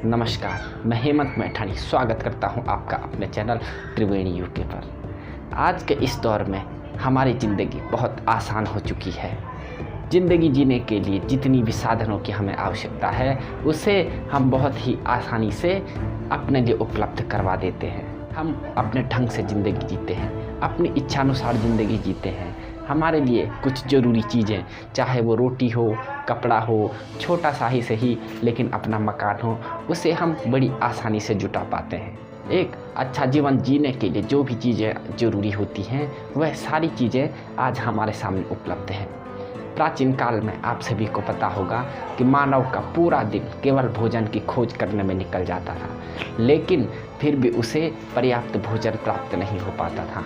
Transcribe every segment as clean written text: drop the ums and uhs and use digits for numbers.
नमस्कार, मैं हेमंत मैठानी स्वागत करता हूं आपका अपने चैनल त्रिवेणी यूके पर। आज के इस दौर में हमारी ज़िंदगी बहुत आसान हो चुकी है। ज़िंदगी जीने के लिए जितनी भी साधनों की हमें आवश्यकता है उसे हम बहुत ही आसानी से अपने लिए उपलब्ध करवा देते हैं। हम अपने ढंग से ज़िंदगी जीते हैं, अपनी इच्छानुसार ज़िंदगी जीते हैं। हमारे लिए कुछ ज़रूरी चीज़ें, चाहे वो रोटी हो, कपड़ा हो, छोटा सा ही सही लेकिन अपना मकान हो, उसे हम बड़ी आसानी से जुटा पाते हैं। एक अच्छा जीवन जीने के लिए जो भी चीज़ें ज़रूरी होती हैं वह सारी चीज़ें आज हमारे सामने उपलब्ध हैं। प्राचीन काल में आप सभी को पता होगा कि मानव का पूरा दिन केवल भोजन की खोज करने में निकल जाता था, लेकिन फिर भी उसे पर्याप्त भोजन प्राप्त नहीं हो पाता था।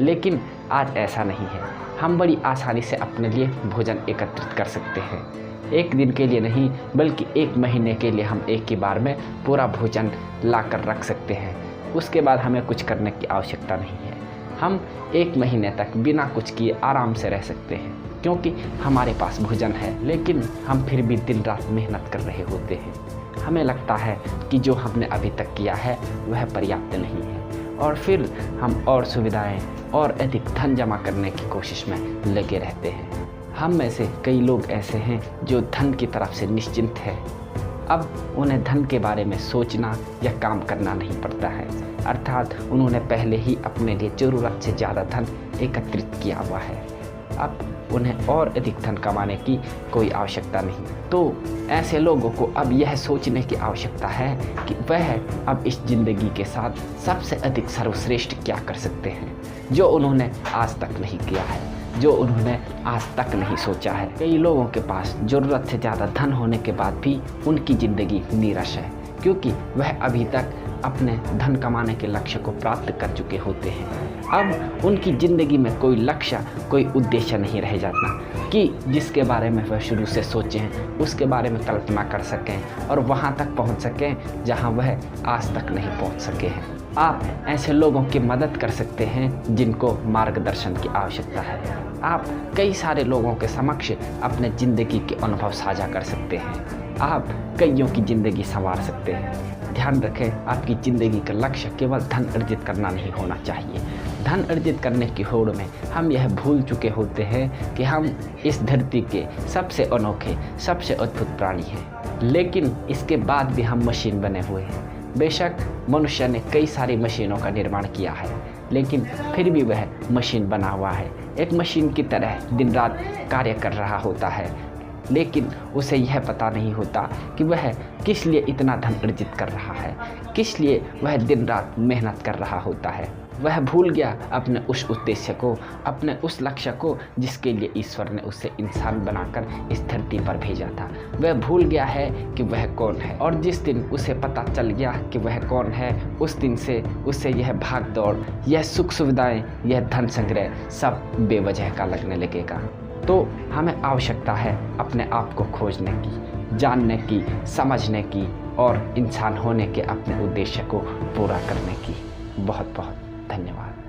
लेकिन आज ऐसा नहीं है। हम बड़ी आसानी से अपने लिए भोजन एकत्रित कर सकते हैं। एक दिन के लिए नहीं बल्कि एक महीने के लिए हम एक ही बार में पूरा भोजन ला कर रख सकते हैं। उसके बाद हमें कुछ करने की आवश्यकता नहीं है। हम एक महीने तक बिना कुछ किए आराम से रह सकते हैं, क्योंकि हमारे पास भोजन है। लेकिन हम फिर भी दिन रात मेहनत कर रहे होते हैं। हमें लगता है कि जो हमने अभी तक किया है वह पर्याप्त नहीं है, और फिर हम और सुविधाएं और अधिक धन जमा करने की कोशिश में लगे रहते हैं। हम में से कई लोग ऐसे हैं जो धन की तरफ से निश्चिंत हैं। अब उन्हें धन के बारे में सोचना या काम करना नहीं पड़ता है, अर्थात उन्होंने पहले ही अपने लिए ज़रूरत से ज़्यादा धन एकत्रित किया हुआ है। अब उन्हें और अधिक धन कमाने की कोई आवश्यकता नहीं। तो ऐसे लोगों को अब यह सोचने की आवश्यकता है कि वह अब इस ज़िंदगी के साथ सबसे अधिक सर्वश्रेष्ठ क्या कर सकते हैं, जो उन्होंने आज तक नहीं किया है, जो उन्होंने आज तक नहीं सोचा है। कई लोगों के पास ज़रूरत से ज़्यादा धन होने के बाद भी उनकी ज़िंदगी नीरस है, क्योंकि वह अभी तक अपने धन कमाने के लक्ष्य को प्राप्त कर चुके होते हैं। अब उनकी ज़िंदगी में कोई लक्ष्य, कोई उद्देश्य नहीं रह जाता कि जिसके बारे में वह शुरू से सोचें, उसके बारे में कल्पना कर सकें और वहाँ तक पहुँच सकें जहाँ वह आज तक नहीं पहुँच सके हैं। आप ऐसे लोगों की मदद कर सकते हैं जिनको मार्गदर्शन की आवश्यकता है। आप कई सारे लोगों के समक्ष अपने ज़िंदगी के अनुभव साझा कर सकते हैं। आप कईयों की ज़िंदगी संवार सकते हैं। ध्यान रखें, आपकी ज़िंदगी का लक्ष्य केवल धन अर्जित करना नहीं होना चाहिए। धन अर्जित करने की होड़ में हम यह भूल चुके होते हैं कि हम इस धरती के सबसे अनोखे, सबसे अद्भुत प्राणी हैं। लेकिन इसके बाद भी हम मशीन बने हुए हैं। बेशक मनुष्य ने कई सारी मशीनों का निर्माण किया है, लेकिन फिर भी वह मशीन बना हुआ है। एक मशीन की तरह दिन रात कार्य कर रहा होता है, लेकिन उसे यह पता नहीं होता कि वह किस लिए इतना धन अर्जित कर रहा है, किस लिए वह दिन रात मेहनत कर रहा होता है। वह भूल गया अपने उस उद्देश्य को, अपने उस लक्ष्य को जिसके लिए ईश्वर ने उसे इंसान बनाकर इस धरती पर भेजा था। वह भूल गया है कि वह कौन है, और जिस दिन उसे पता चल गया कि वह कौन है, उस दिन से उसे यह भाग दौड़, यह सुख सुविधाएं, यह धन संग्रह सब बेवजह का लगने लगेगा। तो हमें आवश्यकता है अपने आप को खोजने की, जानने की, समझने की और इंसान होने के अपने उद्देश्य को पूरा करने की। बहुत बहुत धन्यवाद।